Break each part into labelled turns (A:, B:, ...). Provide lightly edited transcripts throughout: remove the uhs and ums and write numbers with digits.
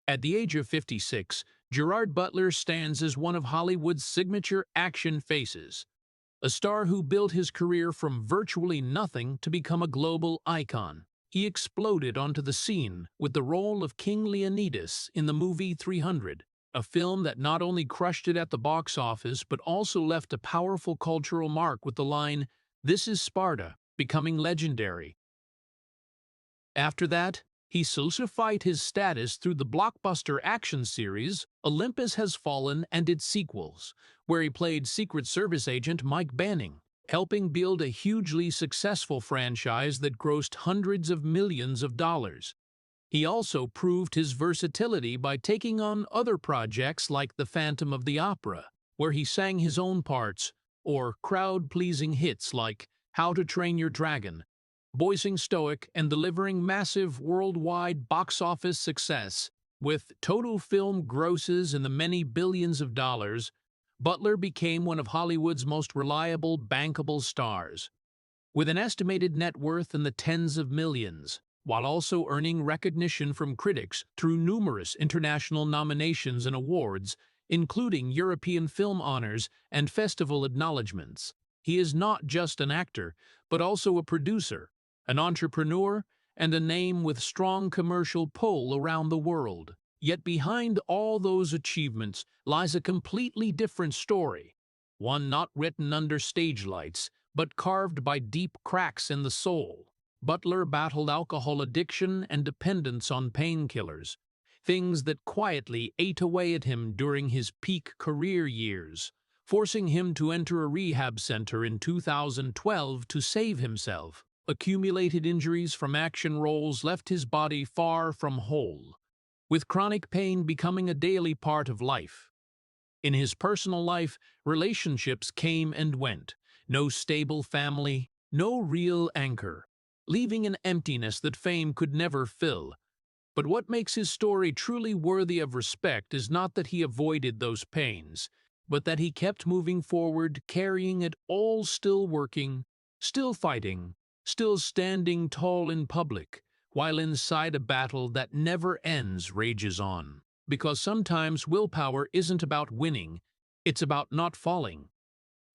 A: At the age of 56, Gerard Butler stands as one of Hollywood's signature action faces, a star who built his career from virtually nothing to become a global icon. He exploded onto the scene with the role of King Leonidas in the movie 300, a film that not only crushed it at the box office but also left a powerful cultural mark with the line, "This is Sparta," becoming legendary. After that, he solidified his status through the blockbuster action series Olympus Has Fallen and its sequels, where he played Secret Service agent Mike Banning, helping build a hugely successful franchise that grossed hundreds of millions of dollars. He also proved his versatility by taking on other projects like The Phantom of the Opera, where he sang his own parts, or crowd-pleasing hits like How to Train Your Dragon, voicing stoic and delivering massive worldwide box office success. With total film grosses in the many billions of dollars, Butler became one of Hollywood's most reliable, bankable stars, with an estimated net worth in the tens of millions, while also earning recognition from critics through numerous international nominations and awards, including European film honors and festival acknowledgments. He is not just an actor, but also a producer, an entrepreneur, and a name with strong commercial pull around the world. Yet behind all those achievements lies a completely different story, one not written under stage lights, but carved by deep cracks in the soul. Butler battled alcohol addiction and dependence on painkillers, things that quietly ate away at him during his peak career years, forcing him to enter a rehab center in 2012 to save himself. Accumulated injuries from action roles left his body far from whole, with chronic pain becoming a daily part of life. In his personal life, relationships came and went, no stable family, no real anchor, leaving an emptiness that fame could never fill. But what makes his story truly worthy of respect is not that he avoided those pains, but that he kept moving forward, carrying it all, still working, still fighting, still standing tall in public, while inside a battle that never ends rages on. Because sometimes willpower isn't about winning, it's about not falling.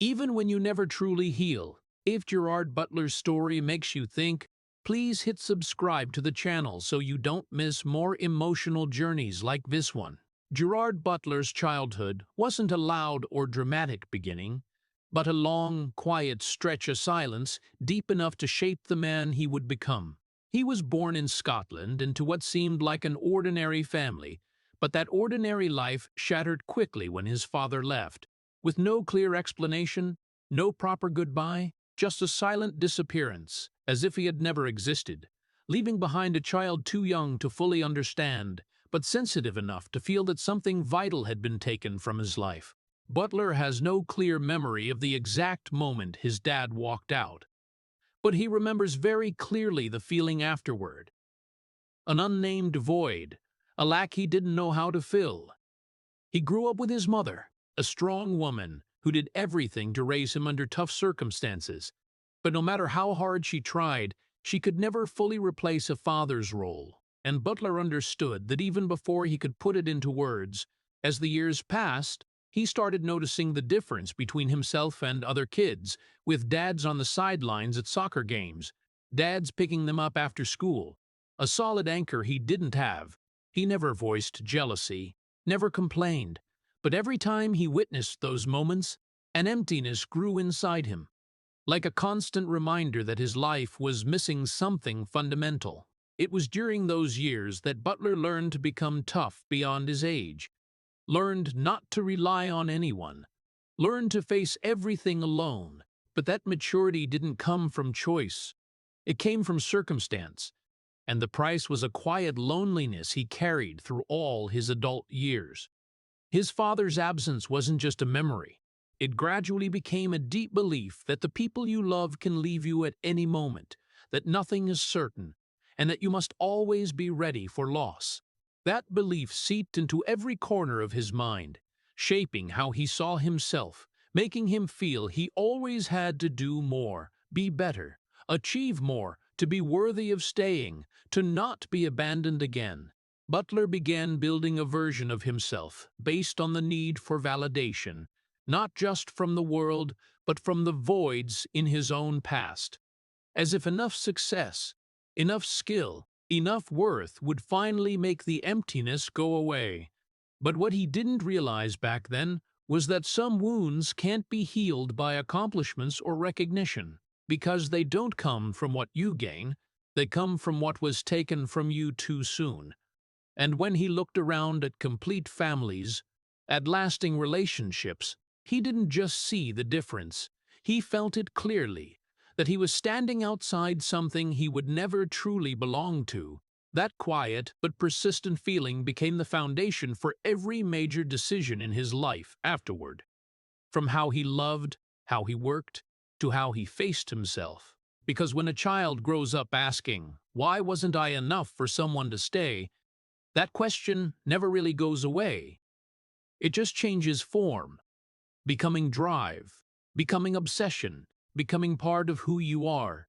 A: Even when you never truly heal. If Gerard Butler's story makes you think, please hit subscribe to the channel so you don't miss more emotional journeys like this one. Gerard Butler's childhood wasn't a loud or dramatic beginning, but a long, quiet stretch of silence deep enough to shape the man he would become. He was born in Scotland into what seemed like an ordinary family, but that ordinary life shattered quickly when his father left, with no clear explanation, no proper goodbye, just a silent disappearance, as if he had never existed, leaving behind a child too young to fully understand, but sensitive enough to feel that something vital had been taken from his life. Butler has no clear memory of the exact moment his dad walked out, but he remembers very clearly the feeling afterward. An unnamed void, a lack he didn't know how to fill. He grew up with his mother, a strong woman who did everything to raise him under tough circumstances, but no matter how hard she tried, she could never fully replace a father's role, and Butler understood that even before he could put it into words. As the years passed, he started noticing the difference between himself and other kids, with dads on the sidelines at soccer games, dads picking them up after school, a solid anchor he didn't have. He never voiced jealousy, never complained, but every time he witnessed those moments, an emptiness grew inside him, like a constant reminder that his life was missing something fundamental. It was during those years that Butler learned to become tough beyond his age, learned not to rely on anyone, learned to face everything alone. But that maturity didn't come from choice. It came from circumstance, and the price was a quiet loneliness he carried through all his adult years. His father's absence wasn't just a memory. It gradually became a deep belief that the people you love can leave you at any moment, that nothing is certain, and that you must always be ready for loss. That belief seeped into every corner of his mind, shaping how he saw himself, making him feel he always had to do more, be better, achieve more, to be worthy of staying, to not be abandoned again. Butler began building a version of himself based on the need for validation, not just from the world, but from the voids in his own past. As if enough success, enough skill, enough worth would finally make the emptiness go away. But what he didn't realize back then was that some wounds can't be healed by accomplishments or recognition, because they don't come from what you gain, they come from what was taken from you too soon. And when he looked around at complete families, at lasting relationships, he didn't just see the difference, he felt it clearly, that he was standing outside something he would never truly belong to. That quiet but persistent feeling became the foundation for every major decision in his life afterward, from how he loved, how he worked, to how he faced himself. Because when a child grows up asking, "Why wasn't I enough for someone to stay?" that question never really goes away. It just changes form, becoming drive, becoming obsession, becoming part of who you are.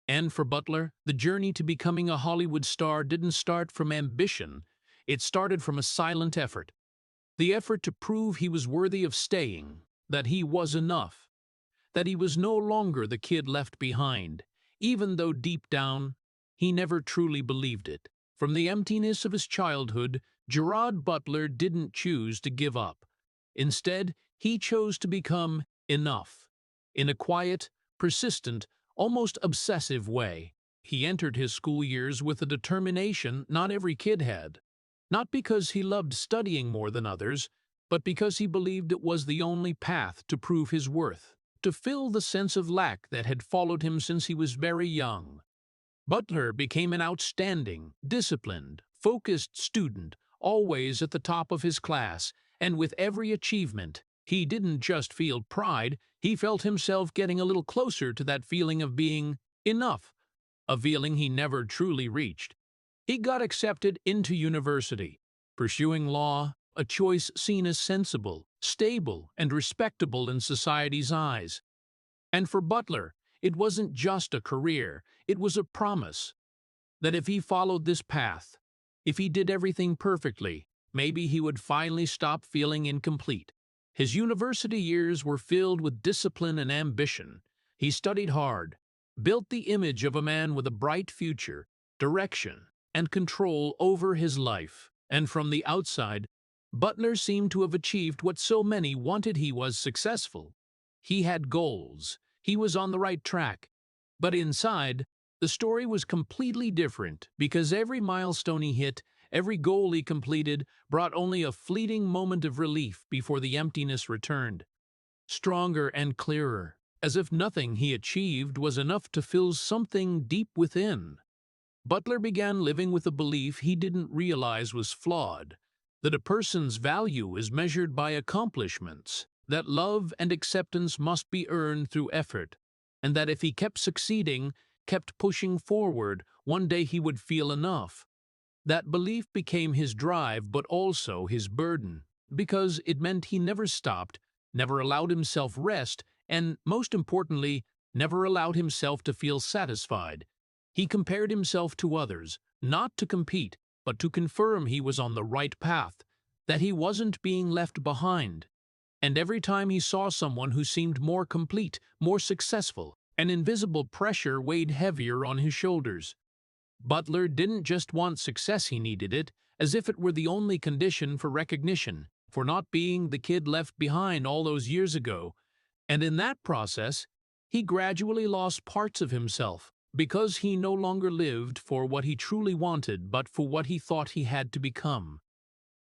A: And for Butler, the journey to becoming a Hollywood star didn't start from ambition, it started from a silent effort. The effort to prove he was worthy of staying, that he was enough, that he was no longer the kid left behind, even though deep down, he never truly believed it. From the emptiness of his childhood, Gerard Butler didn't choose to give up. Instead, he chose to become enough. In a quiet, persistent, almost obsessive way, he entered his school years with a determination not every kid had. Not because he loved studying more than others, but because he believed it was the only path to prove his worth, to fill the sense of lack that had followed him since he was very young. Butler became an outstanding, disciplined, focused student, always at the top of his class, and with every achievement, he didn't just feel pride, he felt himself getting a little closer to that feeling of being enough, a feeling he never truly reached. He got accepted into university, pursuing law, a choice seen as sensible, stable, and respectable in society's eyes. And for Butler, it wasn't just a career, it was a promise that if he followed this path, if he did everything perfectly, maybe he would finally stop feeling incomplete. His university years were filled with discipline and ambition. He studied hard, built the image of a man with a bright future, direction, and control over his life. And from the outside, Butler seemed to have achieved what so many wanted. He was successful. He had goals. He was on the right track. But inside, the story was completely different because every milestone he hit, every goal he completed, brought only a fleeting moment of relief before the emptiness returned. Stronger and clearer, as if nothing he achieved was enough to fill something deep within. Butler began living with a belief he didn't realize was flawed, that a person's value is measured by accomplishments, that love and acceptance must be earned through effort, and that if he kept succeeding, kept pushing forward, one day he would feel enough. That belief became his drive but also his burden, because it meant he never stopped, never allowed himself rest, and, most importantly, never allowed himself to feel satisfied. He compared himself to others, not to compete, but to confirm he was on the right path, that he wasn't being left behind. And every time he saw someone who seemed more complete, more successful, an invisible pressure weighed heavier on his shoulders. Butler didn't just want success, he needed it, as if it were the only condition for recognition, for not being the kid left behind all those years ago. And in that process, he gradually lost parts of himself, because he no longer lived for what he truly wanted, but for what he thought he had to become.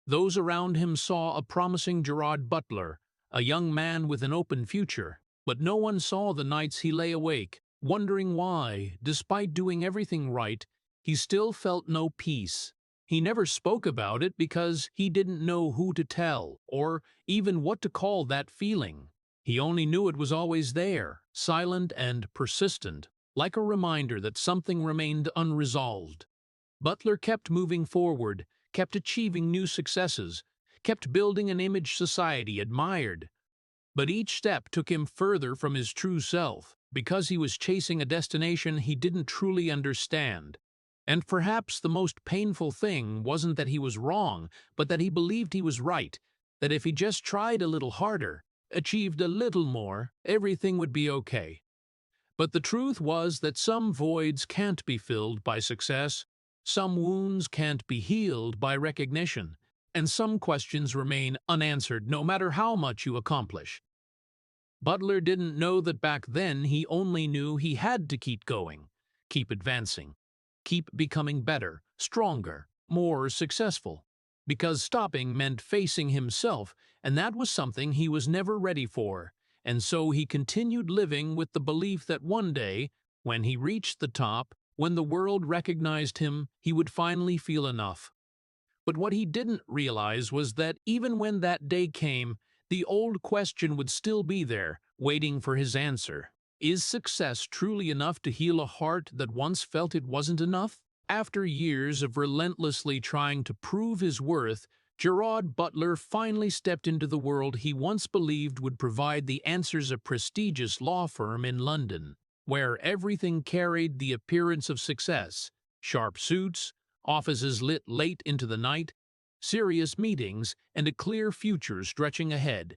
A: Those around him saw a promising Gerard Butler, a young man with an open future, but no one saw the nights he lay awake, wondering why, despite doing everything right, he still felt no peace. He never spoke about it because he didn't know who to tell, or even what to call that feeling. He only knew it was always there, silent and persistent, like a reminder that something remained unresolved. Butler kept moving forward, kept achieving new successes, kept building an image society admired. But each step took him further from his true self, because he was chasing a destination he didn't truly understand. And perhaps the most painful thing wasn't that he was wrong, but that he believed he was right, that if he just tried a little harder, achieved a little more, everything would be okay. But the truth was that some voids can't be filled by success, some wounds can't be healed by recognition, and some questions remain unanswered no matter how much you accomplish. Butler didn't know that back then. He only knew he had to keep going, keep advancing, keep becoming better, stronger, more successful. Because stopping meant facing himself, and that was something he was never ready for. And so he continued living with the belief that one day, when he reached the top, when the world recognized him, he would finally feel enough. But what he didn't realize was that even when that day came, the old question would still be there, waiting for his answer. Is success truly enough to heal a heart that once felt it wasn't enough? After years of relentlessly trying to prove his worth, Gerard Butler finally stepped into the world he once believed would provide the answers. A prestigious law firm in London, where everything carried the appearance of success: sharp suits, offices lit late into the night, serious meetings, and a clear future stretching ahead.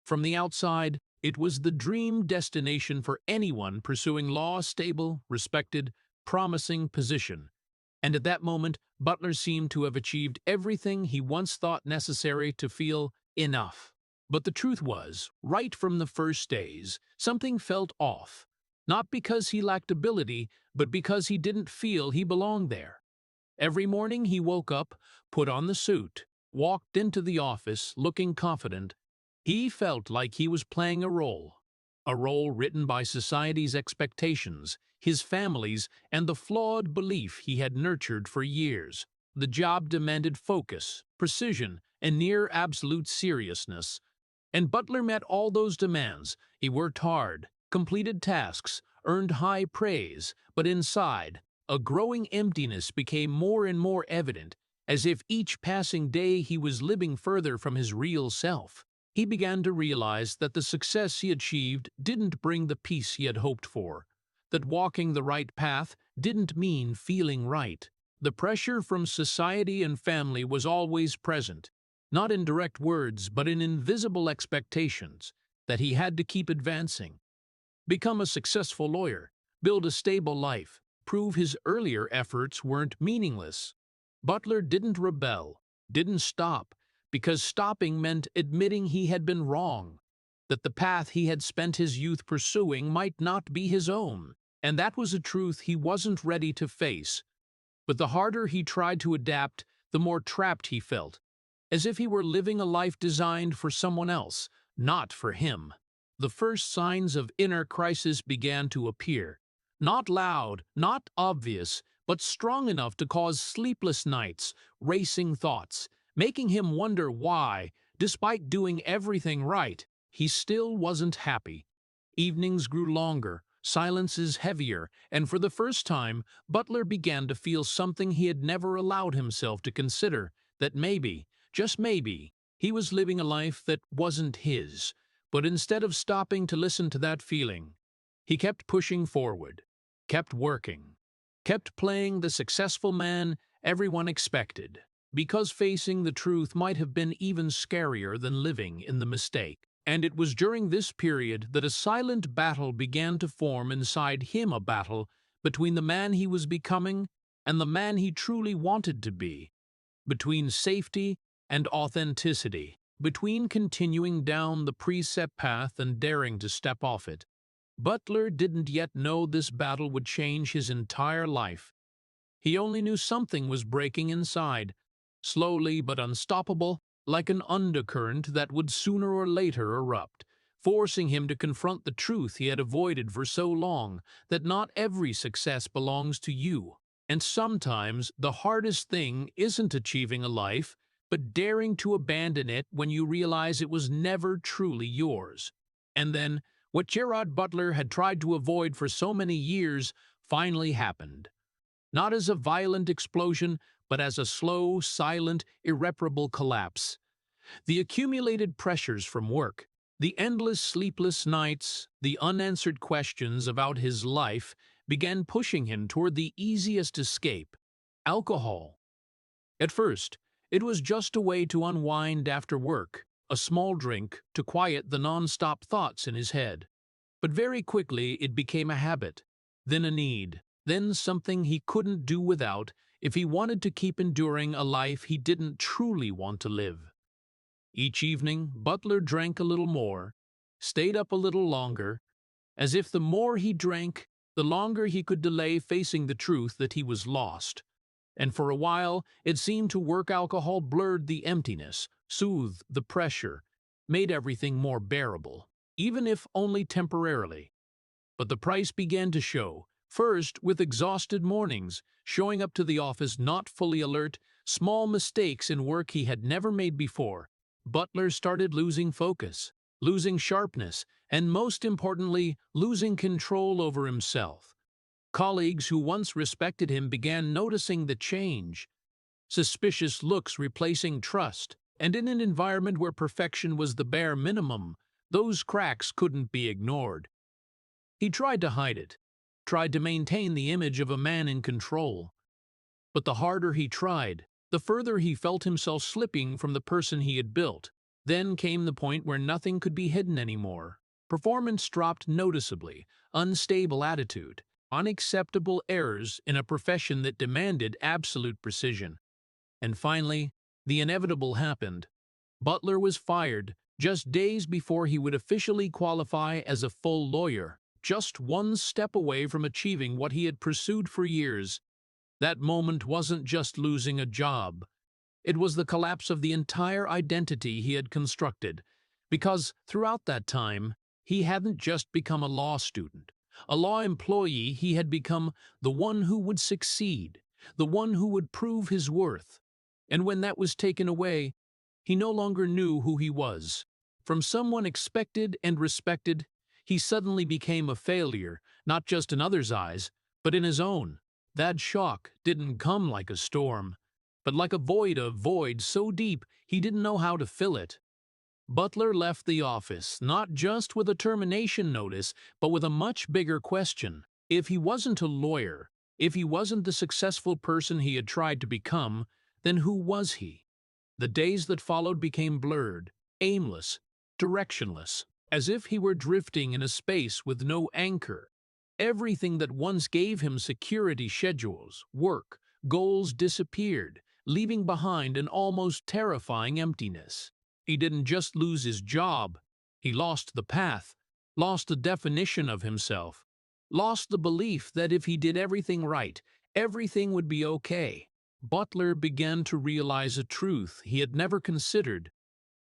A: From the outside, it was the dream destination for anyone pursuing law-stable, respected, promising position. And at that moment, Butler seemed to have achieved everything he once thought necessary to feel enough. But the truth was, right from the first days, something felt off. Not because he lacked ability, but because he didn't feel he belonged there. Every morning he woke up, put on the suit, walked into the office looking confident. He felt like he was playing a role written by society's expectations, his family's, and the flawed belief he had nurtured for years. The job demanded focus, precision, and near absolute seriousness. And Butler met all those demands. He worked hard, completed tasks, earned high praise, but inside, a growing emptiness became more and more evident, as if each passing day he was living further from his real self. He began to realize that the success he achieved didn't bring the peace he had hoped for, that walking the right path didn't mean feeling right. The pressure from society and family was always present, not in direct words but in invisible expectations, that he had to keep advancing, become a successful lawyer, build a stable life, prove his earlier efforts weren't meaningless. Butler didn't rebel, didn't stop, because stopping meant admitting he had been wrong, that the path he had spent his youth pursuing might not be his own, and that was a truth he wasn't ready to face. But the harder he tried to adapt, the more trapped he felt, as if he were living a life designed for someone else, not for him. The first signs of inner crisis began to appear. Not loud, not obvious, but strong enough to cause sleepless nights, racing thoughts, making him wonder why, despite doing everything right, he still wasn't happy. Evenings grew longer, silences heavier, and for the first time, Butler began to feel something he had never allowed himself to consider, that maybe, just maybe, he was living a life that wasn't his. But instead of stopping to listen to that feeling, he kept pushing forward, kept working, kept playing the successful man everyone expected, because facing the truth might have been even scarier than living in the mistake. And it was during this period that a silent battle began to form inside him, a battle between the man he was becoming and the man he truly wanted to be, between safety and authenticity, between continuing down the preset path and daring to step off it. Butler didn't yet know this battle would change his entire life. He only knew something was breaking inside, slowly but unstoppable, like an undercurrent that would sooner or later erupt, forcing him to confront the truth he had avoided for so long, that not every success belongs to you. And sometimes the hardest thing isn't achieving a life, but daring to abandon it when you realize it was never truly yours. And then, what Gerard Butler had tried to avoid for so many years finally happened. Not as a violent explosion, but as a slow, silent, irreparable collapse. The accumulated pressures from work, the endless sleepless nights, the unanswered questions about his life began pushing him toward the easiest escape, Alcohol. At first, it was just a way to unwind after work, a small drink to quiet the non-stop thoughts in his head. But very quickly it became a habit, then a need, then something he couldn't do without if he wanted to keep enduring a life he didn't truly want to live. Each evening, Butler drank a little more, stayed up a little longer, as if the more he drank, the longer he could delay facing the truth that he was lost. And for a while, it seemed to work. Alcohol blurred the emptiness, soothed the pressure, made everything more bearable, even if only temporarily. But the price began to show, first with exhausted mornings, showing up to the office not fully alert, small mistakes in work he had never made before. Butler started losing focus, losing sharpness, and most importantly, losing control over himself. Colleagues who once respected him began noticing the change, suspicious looks replacing trust, and in an environment where perfection was the bare minimum, those cracks couldn't be ignored. He tried to hide it, tried to maintain the image of a man in control. But the harder he tried, the further he felt himself slipping from the person he had built. Then came the point where nothing could be hidden anymore. Performance dropped noticeably, unstable attitude, unacceptable errors in a profession that demanded absolute precision. And finally, the inevitable happened. Butler was fired just days before he would officially qualify as a full lawyer, just one step away from achieving what he had pursued for years. That moment wasn't just losing a job. It was the collapse of the entire identity he had constructed, because throughout that time, he hadn't just become a law student, a law employee. He had become the one who would succeed, the one who would prove his worth. And when that was taken away, he no longer knew who he was. From someone expected and respected, he suddenly became a failure, not just in others' eyes, but in his own. That shock didn't come like a storm, but like a void so deep he didn't know how to fill it. Butler left the office, not just with a termination notice, but with a much bigger question. If he wasn't a lawyer, if he wasn't the successful person he had tried to become, then who was he? The days that followed became blurred, aimless, directionless, as if he were drifting in a space with no anchor. Everything that once gave him security, schedules, work, goals disappeared, leaving behind an almost terrifying emptiness. He didn't just lose his job, he lost the path, lost the definition of himself, lost the belief that if he did everything right, everything would be okay. Butler began to realize a truth he had never considered,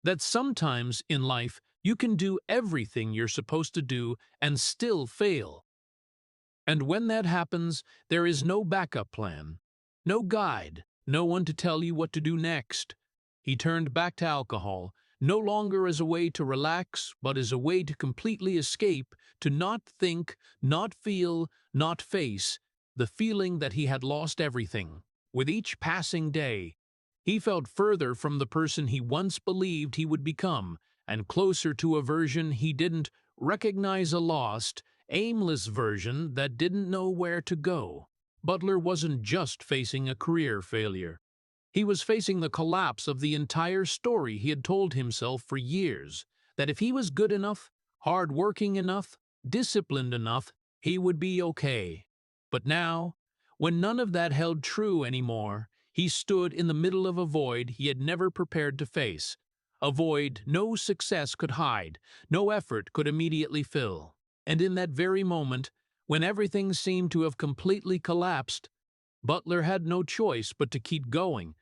A: that sometimes in life you can do everything you're supposed to do and still fail. And when that happens, there is no backup plan, no guide, no one to tell you what to do next. He turned back to alcohol, no longer as a way to relax, but as a way to completely escape, to not think, not feel, not face the feeling that he had lost everything. With each passing day, he felt further from the person he once believed he would become, and closer to a version he didn't recognize, a lost, aimless version that didn't know where to go. Butler wasn't just facing a career failure. He was facing the collapse of the entire story he had told himself for years, that if he was good enough, hard-working enough, disciplined enough, he would be okay. But now, when none of that held true anymore, he stood in the middle of a void he had never prepared to face, a void no success could hide, no effort could immediately fill. And in that very moment, when everything seemed to have completely collapsed, Butler had no choice but to keep going,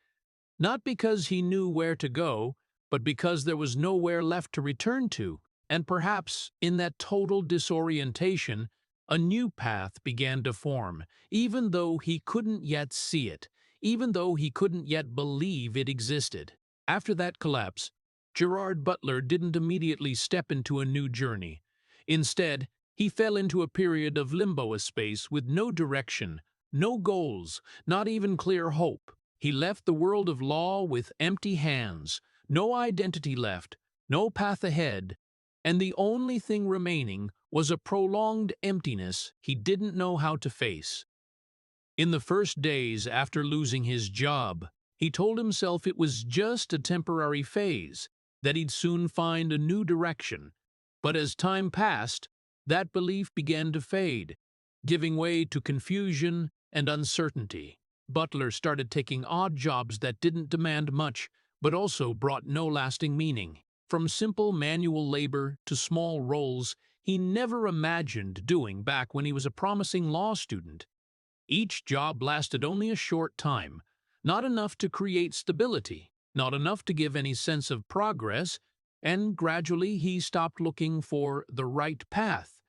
A: not because he knew where to go, but because there was nowhere left to return to. And perhaps, in that total disorientation, a new path began to form, even though he couldn't yet see it, even though he couldn't yet believe it existed. After that collapse, Gerard Butler didn't immediately step into a new journey. Instead, he fell into a period of limbo, a space with no direction, no goals, not even clear hope. He left the world of law with empty hands, no identity left, no path ahead, and the only thing remaining was a prolonged emptiness he didn't know how to face. In the first days after losing his job, he told himself it was just a temporary phase, that he'd soon find a new direction. But as time passed, that belief began to fade, giving way to confusion and uncertainty. Butler started taking odd jobs that didn't demand much, but also brought no lasting meaning. From simple manual labor to small roles he never imagined doing back when he was a promising law student. Each job lasted only a short time, not enough to create stability, not enough to give any sense of progress, and gradually he stopped looking for the right path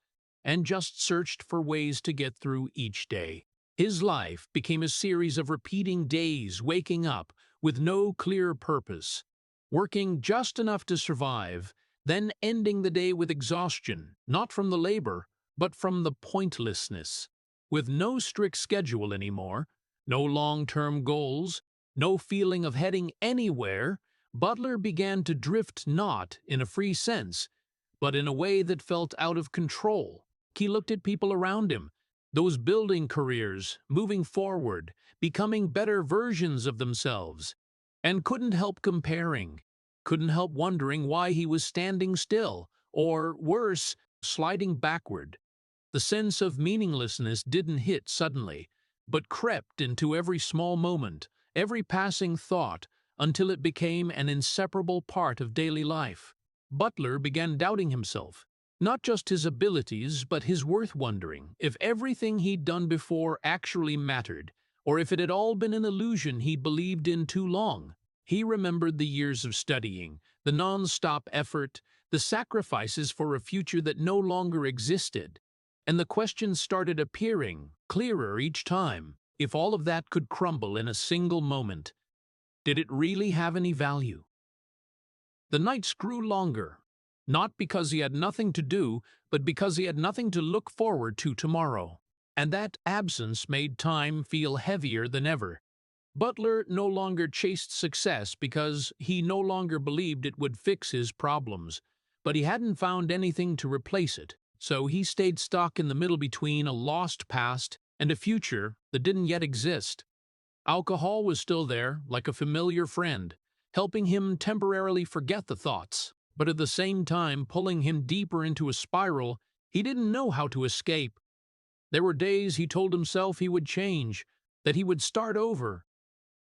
A: and just searched for ways to get through each day. His life became a series of repeating days, waking up with no clear purpose, working just enough to survive, then ending the day with exhaustion, not from the labor, but from the pointlessness. With no strict schedule anymore, no long-term goals, no feeling of heading anywhere, Butler began to drift not in a free sense, but in a way that felt out of control. He looked at people around him, those building careers, moving forward, becoming better versions of themselves, and couldn't help comparing, couldn't help wondering why he was standing still, or worse, sliding backward. The sense of meaninglessness didn't hit suddenly, but crept into every small moment, every passing thought, until it became an inseparable part of daily life. Butler began doubting himself, not just his abilities, but his worth, wondering if everything he'd done before actually mattered, or if it had all been an illusion he believed in too long. He remembered the years of studying, the non-stop effort, the sacrifices for a future that no longer existed. And the questions started appearing, clearer each time. If all of that could crumble in a single moment, did it really have any value? The nights grew longer, not because he had nothing to do, but because he had nothing to look forward to tomorrow. And that absence made time feel heavier than ever. Butler no longer chased success because he no longer believed it would fix his problems, but he hadn't found anything to replace it. So he stayed stuck in the middle between a lost past and a future that didn't yet exist. Alcohol was still there, like a familiar friend, helping him temporarily forget the thoughts, but at the same time pulling him deeper into a spiral he didn't know how to escape. There were days he told himself he would change, that he would start over.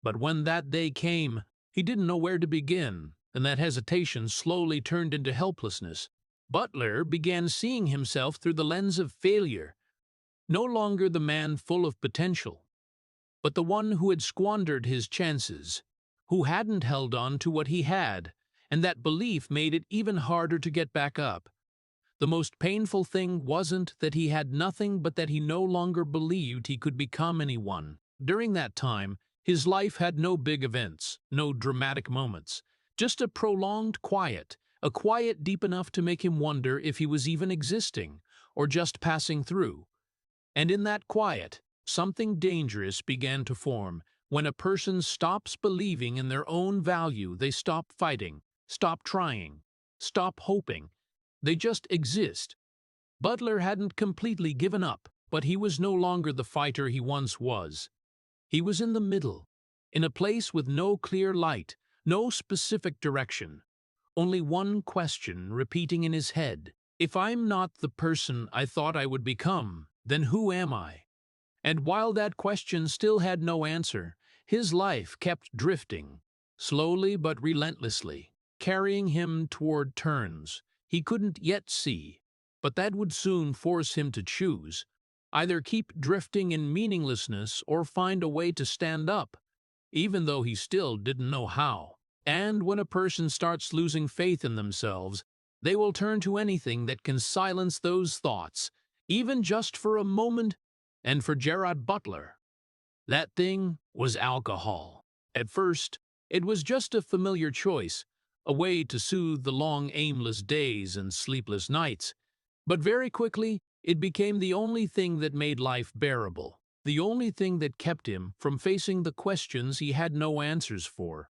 A: But when that day came, he didn't know where to begin, and that hesitation slowly turned into helplessness. Butler began seeing himself through the lens of failure, no longer the man full of potential, but the one who had squandered his chances, who hadn't held on to what he had, and that belief made it even harder to get back up. The most painful thing wasn't that he had nothing, but that he no longer believed he could become anyone. During that time, his life had no big events, no dramatic moments, just a prolonged quiet, a quiet deep enough to make him wonder if he was even existing, or just passing through. And in that quiet, something dangerous began to form. When a person stops believing in their own value, they stop fighting, stop trying, stop hoping. They just exist. Butler hadn't completely given up, but he was no longer the fighter he once was. He was in the middle, in a place with no clear light, no specific direction. Only one question repeating in his head. If I'm not the person I thought I would become, then who am I? And while that question still had no answer, his life kept drifting, slowly but relentlessly, carrying him toward turns he couldn't yet see, but that would soon force him to choose, either keep drifting in meaninglessness or find a way to stand up, even though he still didn't know how. And when a person starts losing faith in themselves, they will turn to anything that can silence those thoughts, even just for a moment. And for Gerard Butler, that thing was alcohol. At first, it was just a familiar choice, a way to soothe the long aimless days and sleepless nights. But very quickly, it became the only thing that made life bearable, the only thing that kept him from facing the questions he had no answers for.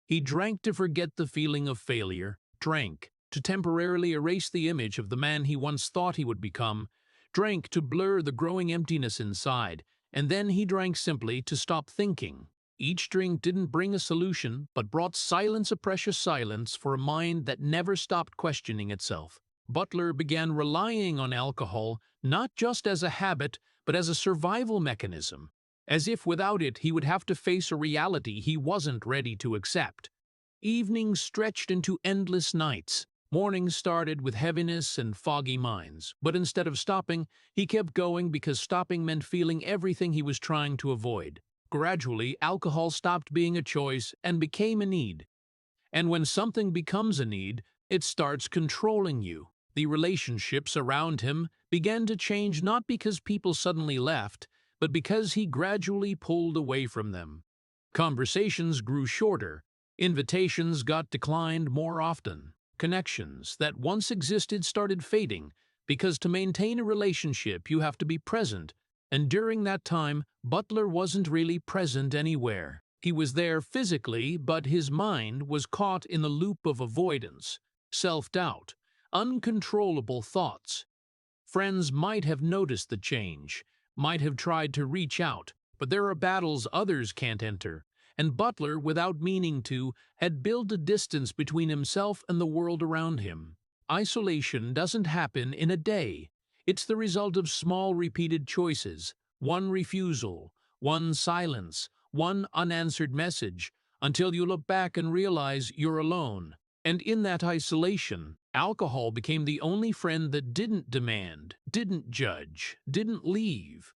A: He drank to forget the feeling of failure, drank to temporarily erase the image of the man he once thought he would become, drank to blur the growing emptiness inside, and then he drank simply to stop thinking. Each drink didn't bring a solution, but brought silence, a precious silence, for a mind that never stopped questioning itself. Butler began relying on alcohol not just as a habit, but as a survival mechanism, as if without it he would have to face a reality he wasn't ready to accept. Evenings stretched into endless nights. Mornings started with heaviness and foggy minds, but instead of stopping, he kept going because stopping meant feeling everything he was trying to avoid. Gradually, alcohol stopped being a choice and became a need. And when something becomes a need, it starts controlling you. The relationships around him began to change not because people suddenly left, but because he gradually pulled away from them. Conversations grew shorter, invitations got declined more often, connections that once existed started fading, because to maintain a relationship you have to be present, and during that time, Butler wasn't really present anywhere. He was there physically, but his mind was caught in the loop of avoidance, self-doubt, uncontrollable thoughts. Friends might have noticed the change, might have tried to reach out, but there are battles others can't enter, and Butler, without meaning to, had built a distance between himself and the world around him. Isolation doesn't happen in a day. It's the result of small repeated choices, one refusal, one silence, one unanswered message, until you look back and realize you're alone. And in that isolation, alcohol became the only friend that didn't demand, didn't judge, didn't leave.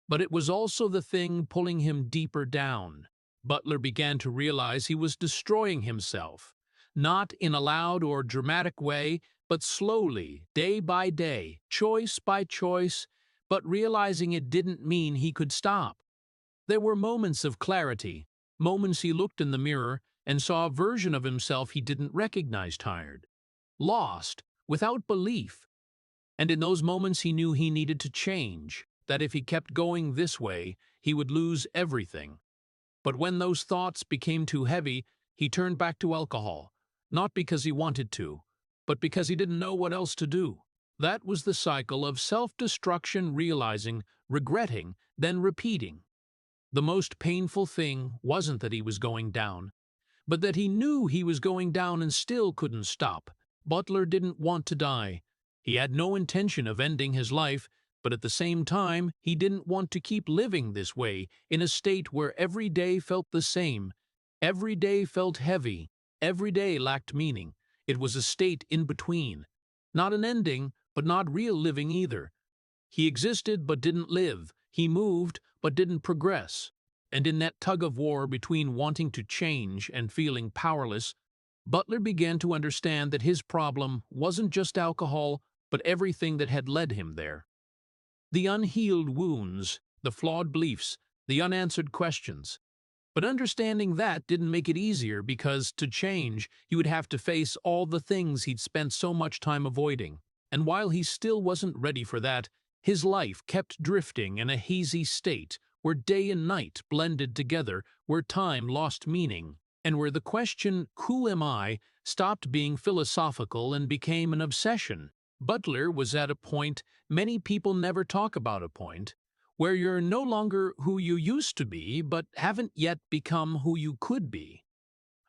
A: But it was also the thing pulling him deeper down. Butler began to realize he was destroying himself, not in a loud or dramatic way, but slowly, day by day, choice by choice, but realizing it didn't mean he could stop. There were moments of clarity, moments he looked in the mirror and saw a version of himself he didn't recognize, tired, lost, without belief. And in those moments he knew he needed to change, that if he kept going this way, he would lose everything. But when those thoughts became too heavy, he turned back to alcohol, not because he wanted to, but because he didn't know what else to do. That was the cycle of self-destruction, realizing, regretting, then repeating. The most painful thing wasn't that he was going down, but that he knew he was going down and still couldn't stop. Butler didn't want to die. He had no intention of ending his life, but at the same time, he didn't want to keep living this way, in a state where every day felt the same. Every day felt heavy. Every day lacked meaning. It was a state in between. Not an ending, but not real living either. He existed but didn't live. He moved but didn't progress. And in that tug-of-war between wanting to change and feeling powerless, Butler began to understand that his problem wasn't just alcohol, but everything that had led him there. The unhealed wounds, the flawed beliefs, the unanswered questions. But understanding that didn't make it easier because, to change, he would have to face all the things he'd spent so much time avoiding. And while he still wasn't ready for that, his life kept drifting in a hazy state where day and night blended together, where time lost meaning, and where the question, "Who am I?" stopped being philosophical and became an obsession. Butler was at a point many people never talk about, a point where you're no longer who you used to be but haven't yet become who you could be.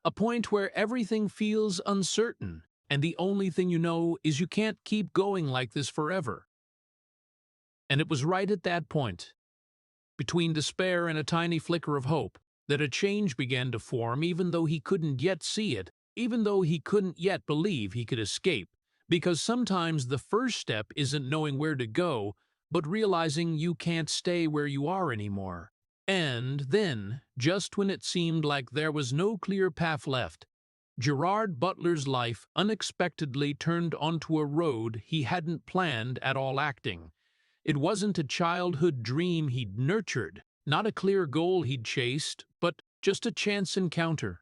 A: A point where everything feels uncertain, and the only thing you know is you can't keep going like this forever. And it was right at that point, between despair and a tiny flicker of hope, that a change began to form, even though he couldn't yet see it, even though he couldn't yet believe he could escape. Because sometimes the first step isn't knowing where to go, but realizing you can't stay where you are anymore. And then, just when it seemed like there was no clear path left, Gerard Butler's life unexpectedly turned onto a road he hadn't planned at all. Acting. It wasn't a childhood dream he'd nurtured, not a clear goal he'd chased, but just a chance encounter.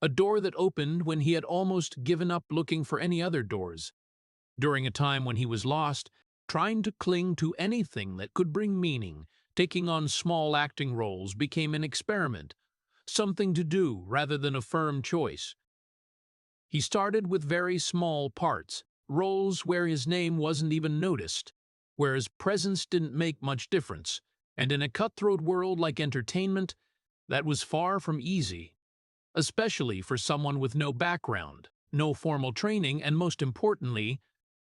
A: A door that opened when he had almost given up looking for any other doors. During a time when he was lost, trying to cling to anything that could bring meaning, taking on small acting roles became an experiment, something to do rather than a firm choice. He started with very small parts, roles where his name wasn't even noticed, where his presence didn't make much difference, And in a cutthroat world like entertainment, that was far from easy, especially for someone with no background, no formal training, and most importantly,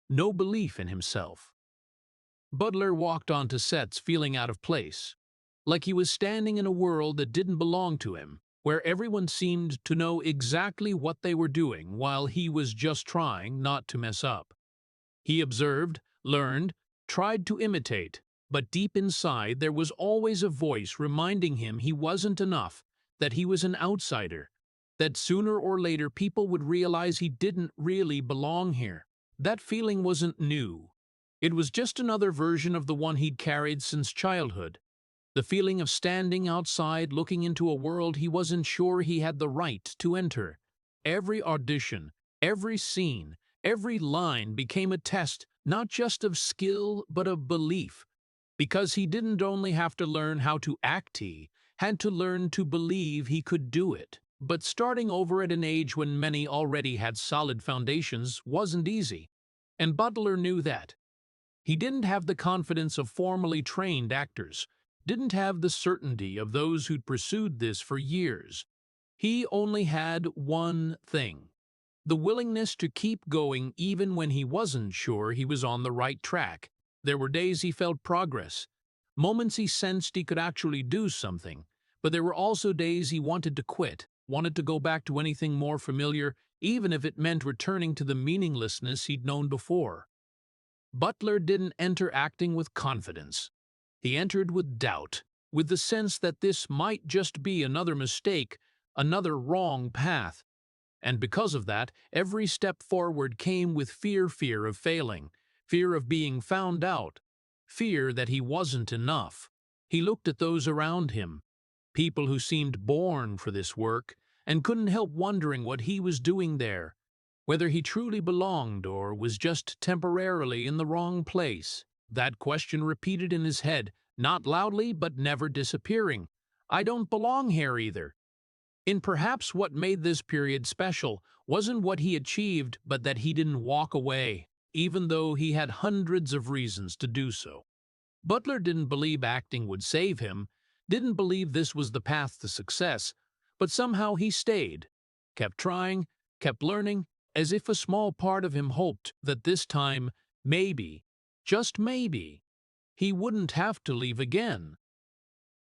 A: no belief in himself. Butler walked onto sets feeling out of place, like he was standing in a world that didn't belong to him, where everyone seemed to know exactly what they were doing while he was just trying not to mess up. He observed, learned, tried to imitate, but deep inside there was always a voice reminding him he wasn't enough, that he was an outsider, that sooner or later people would realize he didn't really belong here. That feeling wasn't new. It was just another version of the one he'd carried since childhood. The feeling of standing outside looking into a world he wasn't sure he had the right to enter. Every audition, every scene, every line became a test not just of skill but of belief. Because he didn't only have to learn how to act, he had to learn to believe he could do it. But starting over at an age when many already had solid foundations wasn't easy. And Butler knew that. He didn't have the confidence of formally trained actors, didn't have the certainty of those who'd pursued this for years. He only had one thing: the willingness to keep going even when he wasn't sure he was on the right track. There were days he felt progress, moments he sensed he could actually do something, but there were also days he wanted to quit, wanted to go back to anything more familiar, even if it meant returning to the meaninglessness he'd known before. Butler didn't enter acting with confidence. He entered with doubt, with the sense that this might just be another mistake, another wrong path. And because of that, every step forward came with fear of failing, fear of being found out, fear that he wasn't enough. He looked at those around him, people who seemed born for this work, and couldn't help wondering what he was doing there, whether he truly belonged or was just temporarily in the wrong place. That question repeated in his head, not loudly but never disappearing. I don't belong here either. In perhaps what made this period special wasn't what he achieved, but that he didn't walk away, even though he had hundreds of reasons to do so. Butler didn't believe acting would save him, didn't believe this was the path to success, but somehow he stayed, kept trying, kept learning, as if a small part of him hoped that this time, maybe, just maybe, he wouldn't have to leave again.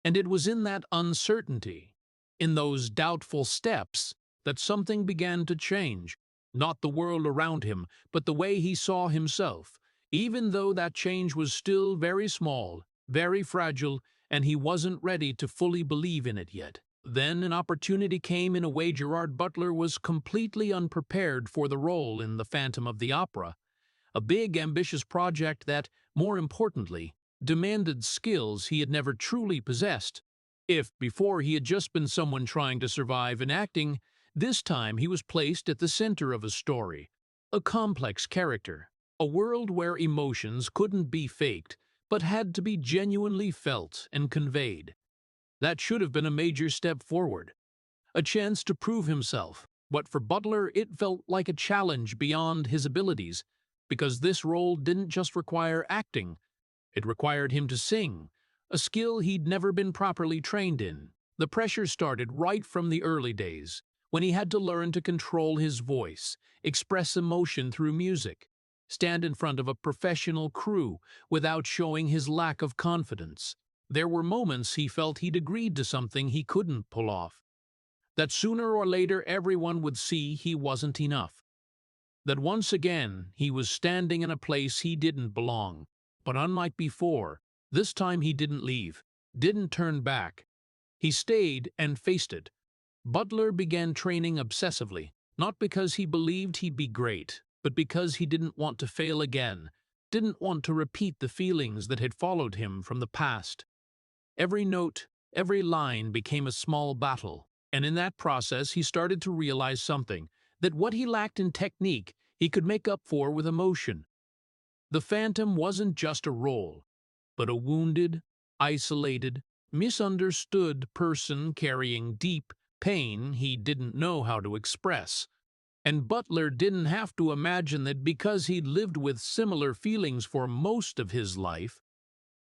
A: And it was in that uncertainty, in those doubtful steps, that something began to change. Not the world around him, but the way he saw himself, even though that change was still very small, very fragile, and he wasn't ready to fully believe in it yet. Then an opportunity came in a way Gerard Butler was completely unprepared for: the role in The Phantom of the Opera, a big, ambitious project that, more importantly, demanded skills he had never truly possessed. If before he had just been someone trying to survive in acting, this time he was placed at the center of a story, a complex character, a world where emotions couldn't be faked but had to be genuinely felt and conveyed. That should have been a major step forward, a chance to prove himself, but for Butler it felt like a challenge beyond his abilities, because this role didn't just require acting, it required him to sing, a skill he'd never been properly trained in. The pressure started right from the early days, when he had to learn to control his voice, express emotion through music, stand in front of a professional crew without showing his lack of confidence. There were moments he felt he'd agreed to something he couldn't pull off, that sooner or later everyone would see he wasn't enough, that once again he was standing in a place he didn't belong. But unlike before, this time he didn't leave, didn't turn back. He stayed and faced it. Butler began training obsessively, not because he believed he'd be great, but because he didn't want to fail again, didn't want to repeat the feelings that had followed him from the past. Every note, every line became a small battle, and in that process he started to realize something, that what he lacked in technique he could make up for with emotion. The Phantom wasn't just a role, but a wounded, isolated, misunderstood person carrying deep pain he didn't know how to express. And Butler didn't have to imagine that because he'd lived with similar feelings for most of his life.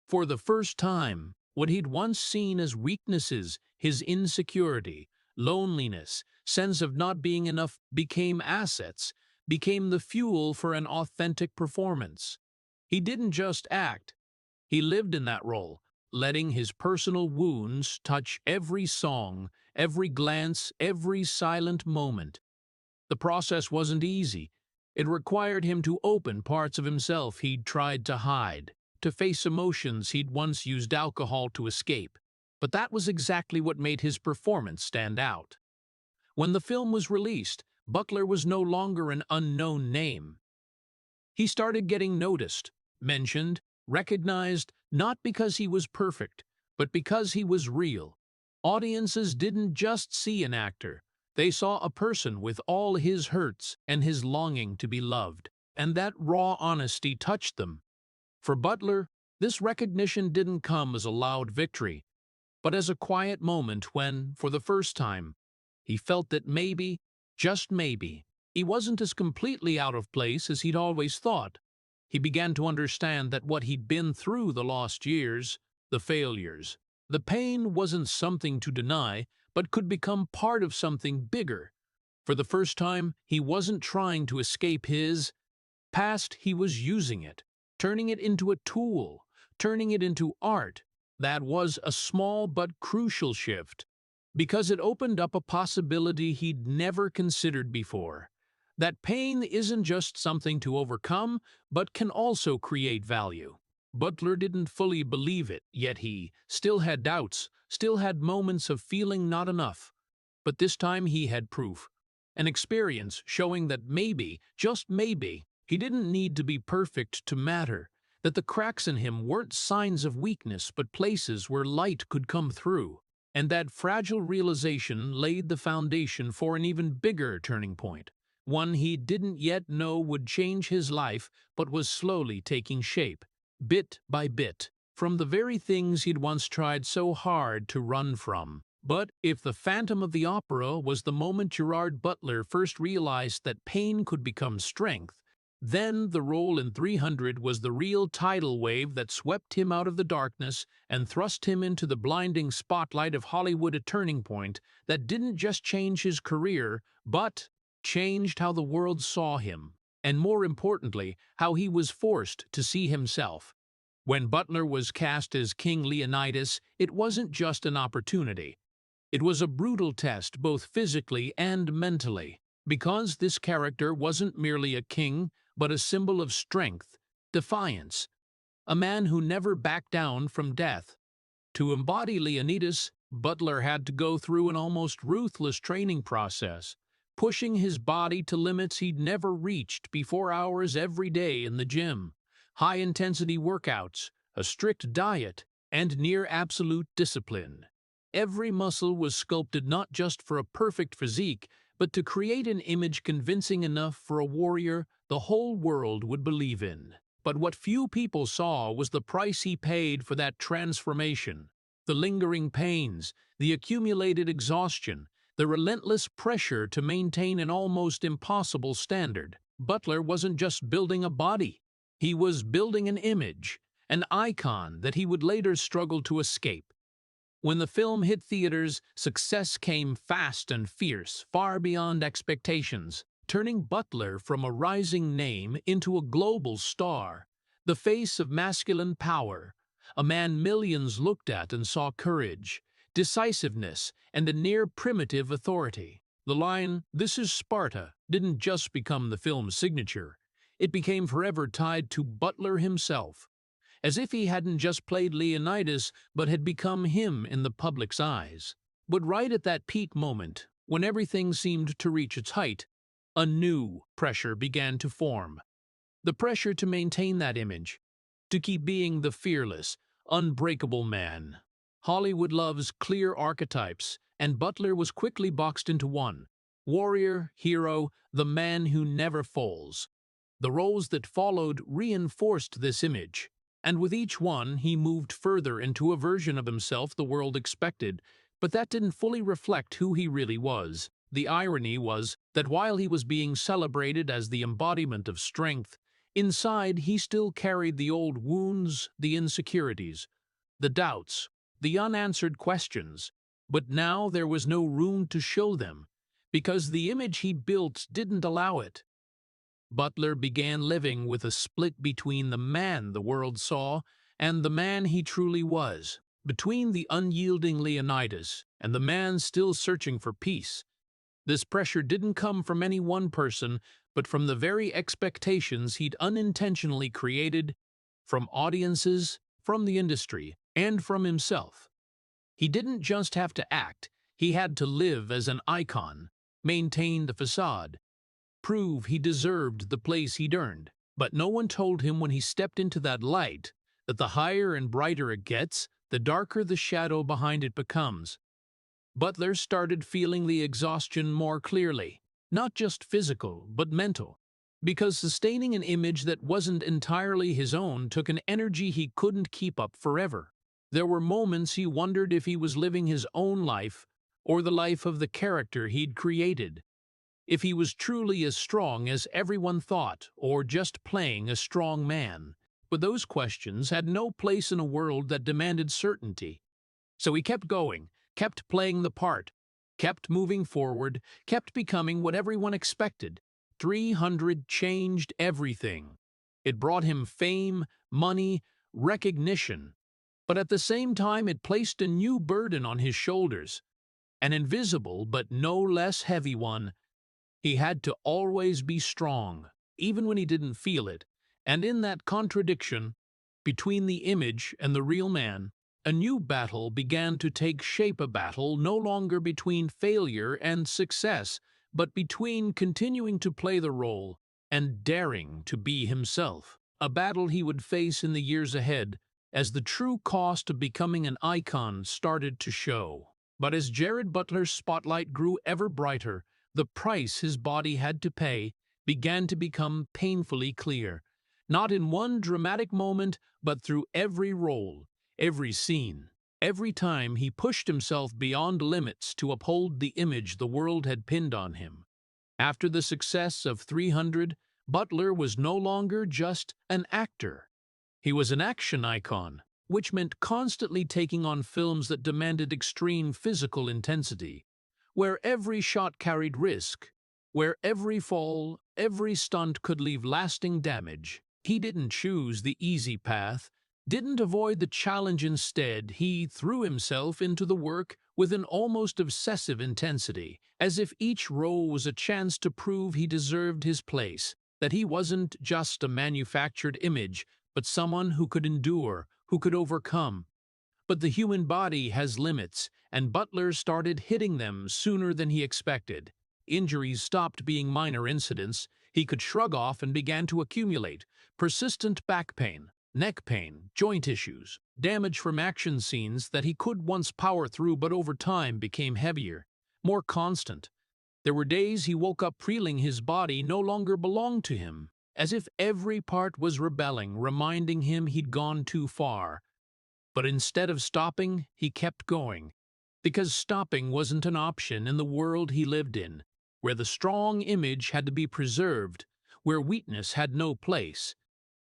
A: For the first time, What he'd once seen as weaknesses, his insecurity, loneliness, sense of not being enough became assets, became the fuel for an authentic performance. He didn't just act, he lived in that role, letting his personal wounds touch every song, every glance, every silent moment. The process wasn't easy. It required him to open parts of himself he'd tried to hide, to face emotions he'd once used alcohol to escape. But that was exactly what made his performance stand out. When the film was released, Butler was no longer an unknown name. He started getting noticed, mentioned, recognized, not because he was perfect, but because he was real. Audiences didn't just see an actor. They saw a person with all his hurts and his longing to be loved, and that raw honesty touched them. For Butler, this recognition didn't come as a loud victory, but as a quiet moment when, for the first time, he felt that maybe, just maybe, he wasn't as completely out of place as he'd always thought. He began to understand that what he'd been through the lost years, the failures, the pain wasn't something to deny, but could become part of something bigger. For the first time, he wasn't trying to escape his past, he was using it, turning it into a tool, turning it into art. That was a small but crucial shift, because it opened up a possibility he'd never considered before. That pain isn't just something to overcome, but can also create value. Butler didn't fully believe it, yet he still had doubts, still had moments of feeling not enough. But this time he had proof, an experience showing that maybe, just maybe, he didn't need to be perfect to matter, that the cracks in him weren't signs of weakness but places where light could come through. And that fragile realization laid the foundation for an even bigger turning point, one he didn't yet know would change his life but was slowly taking shape, bit by bit, from the very things he'd once tried so hard to run from. But if the Phantom of the Opera was the moment Gerard Butler first realized that pain could become strength, then the role in 300 was the real tidal wave that swept him out of the darkness and thrust him into the blinding spotlight of Hollywood, a turning point that didn't just change his career, but changed how the world saw him, and more importantly, how he was forced to see himself. When Butler was cast as King Leonidas, it wasn't just an opportunity. It was a brutal test, both physically and mentally, because this character wasn't merely a king, but a symbol of strength, defiance, a man who never backed down from death. To embody Leonidas, Butler had to go through an almost ruthless training process, pushing his body to limits he'd never reached before, hours every day in the gym, high-intensity workouts, a strict diet, and near-absolute discipline. Every muscle was sculpted not just for a perfect physique, but to create an image convincing enough for a warrior the whole world would believe in. But what few people saw was the price he paid for that transformation, the lingering pains, the accumulated exhaustion, the relentless pressure to maintain an almost impossible standard. Butler wasn't just building a body, he was building an image, an icon that he would later struggle to escape. When the film hit theaters, success came fast and fierce, far beyond expectations, turning Butler from a rising name into a global star, the face of masculine power, a man millions looked at and saw courage, decisiveness, and a near-primitive authority. The line, "This is Sparta," didn't just become the film's signature. It became forever tied to Butler himself, as if he hadn't just played Leonidas but had become him in the public's eyes. But right at that peak moment, when everything seemed to reach its height, a new pressure began to form. The pressure to maintain that image, to keep being the fearless, unbreakable man. Hollywood loves clear archetypes, and Butler was quickly boxed into one: warrior, hero, the man who never falls. The roles that followed reinforced this image, and with each one he moved further into a version of himself the world expected, but that didn't fully reflect who he really was. The irony was that while he was being celebrated as the embodiment of strength, inside he still carried the old wounds, the insecurities, the doubts, the unanswered questions. But now there was no room to show them, because the image he built didn't allow it. Butler began living with a split between the man the world saw and the man he truly was, between the unyielding Leonidas and the man still searching for peace. This pressure didn't come from any one person, but from the very expectations he'd unintentionally created, from audiences, from the industry, and from himself. He didn't just have to act, he had to live as an icon, maintain the facade, prove he deserved the place he'd earned. But no one told him when he stepped into that light that the higher and brighter it gets, the darker the shadow behind it becomes. Butler started feeling the exhaustion more clearly, not just physical, but mental, because sustaining an image that wasn't entirely his own took an energy he couldn't keep up forever. There were moments he wondered if he was living his own life or the life of the character he'd created, if he was truly as strong as everyone thought or just playing a strong man. But those questions had no place in a world that demanded certainty. So he kept going, kept playing the part, kept moving forward, kept becoming what everyone expected. 300 changed everything. It brought him fame, money, recognition. But at the same time, it placed a new burden on his shoulders, an invisible but no less heavy one. He had to always be strong, even when he didn't feel it, and in that contradiction, between the image and the real man, a new battle began to take shape, a battle no longer between failure and success, but between continuing to play the role and daring to be himself. A battle he would face in the years ahead, as the true cost of becoming an icon started to show. But as Gerard Butler's spotlight grew ever brighter, the price his body had to pay began to become painfully clear, not in one dramatic moment, but through every role, every scene, every time he pushed himself beyond limits to uphold the image the world had pinned on him. After the success of 300, Butler was no longer just an actor. He was an action icon, which meant constantly taking on films that demanded extreme physical intensity, where every shot carried risk, where every fall, every stunt could leave lasting damage. He didn't choose the easy path, didn't avoid the challenge. Instead, he threw himself into the work with an almost obsessive intensity, as if each role was a chance to prove he deserved his place, that he wasn't just a manufactured image, but someone who could endure, who could overcome. But the human body has limits, and Butler started hitting them sooner than he expected. Injuries stopped being minor incidents he could shrug off and began to accumulate. Persistent back pain, neck pain, joint issues, damage from action scenes that he could once power through but over time became heavier, more constant. There were days he woke up feeling his body no longer belonged to him, as if every part was rebelling, reminding him he'd gone too far. But instead of stopping, he kept going, because stopping wasn't an option in the world he lived in, where the strong image had to be preserved, where weakness had no place.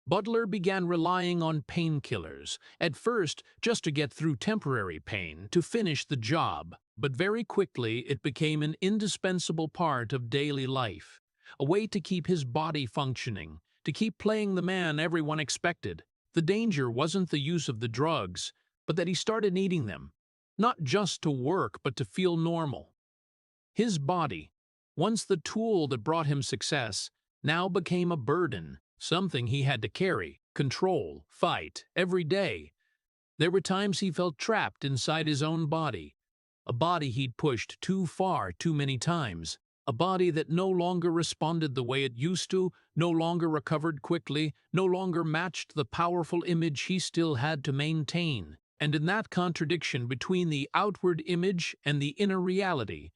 A: Butler began relying on painkillers, at first just to get through temporary pain, to finish the job, but very quickly it became an indispensable part of daily life, a way to keep his body functioning, to keep playing the man everyone expected. The danger wasn't the use of the drugs, but that he started needing them, not just to work but to feel normal. His body, once the tool that brought him success, now became a burden, something he had to carry, control, fight, every day. There were times he felt trapped inside his own body, a body he'd pushed too far too many times, a body that no longer responded the way it used to, no longer recovered quickly, no longer matched the powerful image he still had to maintain. And in that contradiction between the outward image and the inner reality,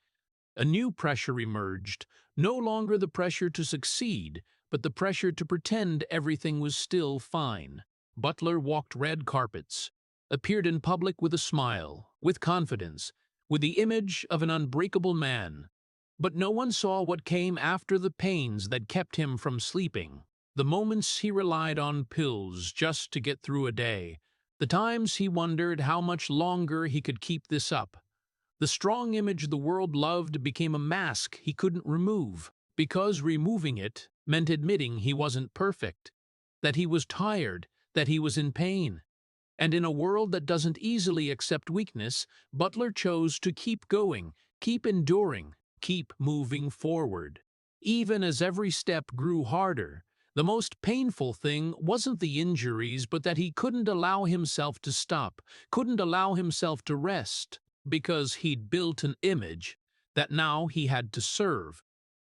A: a new pressure emerged, no longer the pressure to succeed, but the pressure to pretend everything was still fine. Butler walked red carpets, appeared in public with a smile, with confidence, with the image of an unbreakable man. But no one saw what came after the pains that kept him from sleeping, the moments he relied on pills just to get through a day, The times he wondered how much longer he could keep this up. The strong image the world loved became a mask he couldn't remove, because removing it meant admitting he wasn't perfect, that he was tired, that he was in pain. And in a world that doesn't easily accept weakness, Butler chose to keep going, keep enduring, keep moving forward. Even as every step grew harder, the most painful thing wasn't the injuries, but that he couldn't allow himself to stop, couldn't allow himself to rest, because he'd built an image that now he had to serve.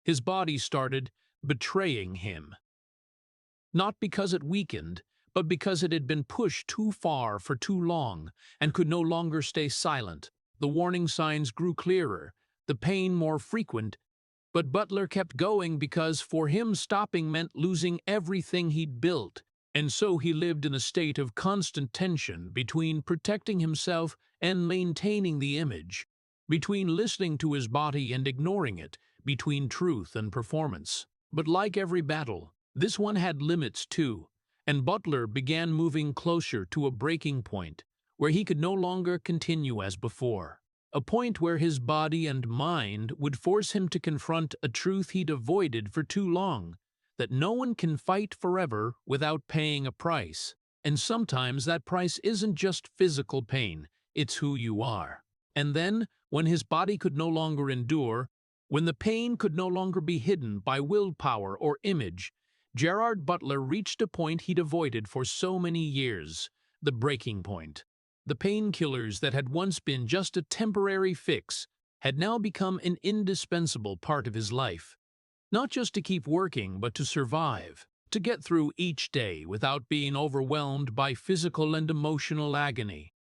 A: His body started betraying him. Not because it weakened, but because it had been pushed too far for too long and could no longer stay silent. The warning signs grew clearer, the pain more frequent, but Butler kept going because for him stopping meant losing everything he'd built, and so he lived in a state of constant tension between protecting himself and maintaining the image, between listening to his body and ignoring it, between truth and performance. But like every battle, this one had limits too, and Butler began moving closer to a breaking point where he could no longer continue as before. A point where his body and mind would force him to confront a truth he'd avoided for too long, that no one can fight forever without paying a price. And sometimes that price isn't just physical pain, it's who you are. And then, when his body could no longer endure, when the pain could no longer be hidden by willpower or image, Gerard Butler reached a point he'd avoided for so many years, the breaking point. The painkillers that had once been just a temporary fix had now become an indispensable part of his life. Not just to keep working, but to survive, to get through each day without being overwhelmed by physical and emotional agony.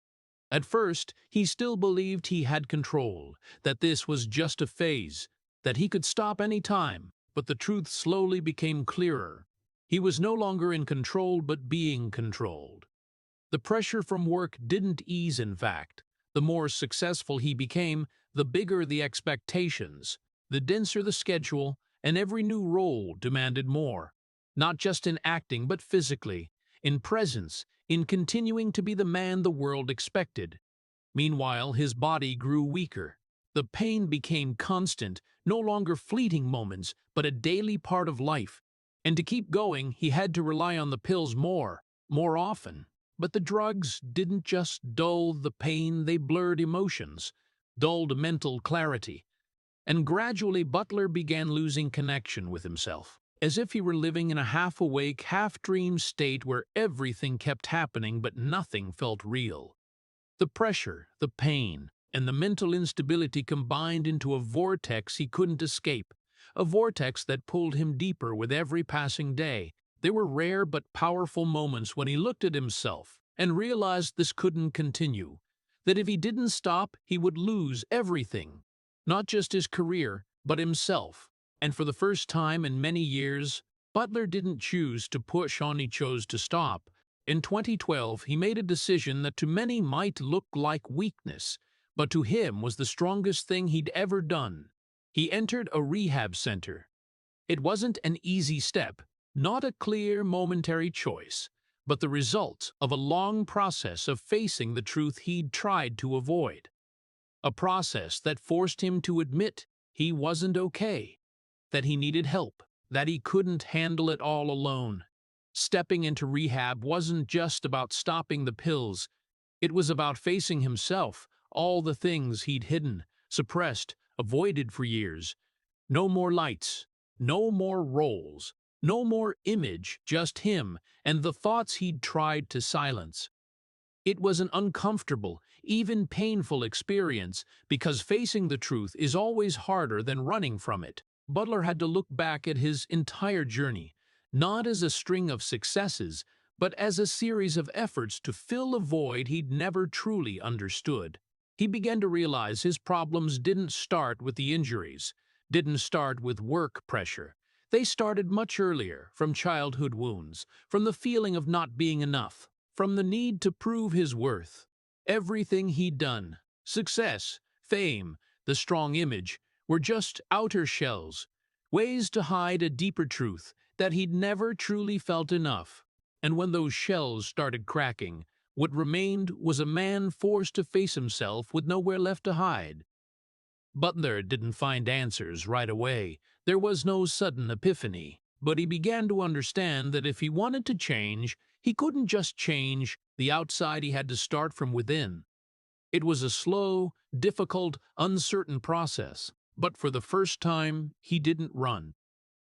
A: At first, he still believed he had control, that this was just a phase, that he could stop any time, but the truth slowly became clearer. He was no longer in control, but being controlled. The pressure from work didn't ease, in fact. The more successful he became, the bigger the expectations, the denser the schedule, and every new role demanded more. Not just in acting, but physically, in presence, in continuing to be the man the world expected. Meanwhile, his body grew weaker. The pain became constant, no longer fleeting moments, but a daily part of life. And to keep going, he had to rely on the pills more often. But the drugs didn't just dull the pain, they blurred emotions, dulled mental clarity. And gradually Butler began losing connection with himself, as if he were living in a half-awake, half-dream state where everything kept happening but nothing felt real. The pressure, the pain, and the mental instability combined into a vortex he couldn't escape, a vortex that pulled him deeper with every passing day. There were rare but powerful moments when he looked at himself and realized this couldn't continue, that if he didn't stop, he would lose everything, not just his career, but himself. And for the first time in many years, Butler didn't choose to push on, he chose to stop. In 2012, he made a decision that to many might look like weakness, but to him was the strongest thing he'd ever done. He entered a rehab center. It wasn't an easy step, not a clear, momentary choice, but the result of a long process of facing the truth he'd tried to avoid. A process that forced him to admit he wasn't okay, that he needed help, that he couldn't handle it all alone. Stepping into rehab wasn't just about stopping the pills. It was about facing himself, all the things he'd hidden, suppressed, avoided for years. No more lights, no more roles, no more image, just him and the thoughts he'd tried to silence. It was an uncomfortable, even painful experience, because facing the truth is always harder than running from it. Butler had to look back at his entire journey, not as a string of successes, but as a series of efforts to fill a void he'd never truly understood. He began to realize his problems didn't start with the injuries, didn't start with work pressure. They started much earlier, from childhood wounds, from the feeling of not being enough, from the need to prove his worth. Everything he'd done, success, fame, the strong image, were just outer shells, ways to hide a deeper truth, that he'd never truly felt enough. And when those shells started cracking, What remained was a man forced to face himself with nowhere left to hide. Butler didn't find answers right away. There was no sudden epiphany, but he began to understand that if he wanted to change, he couldn't just change the outside, he had to start from within. It was a slow, difficult, uncertain process, but for the first time, he didn't run.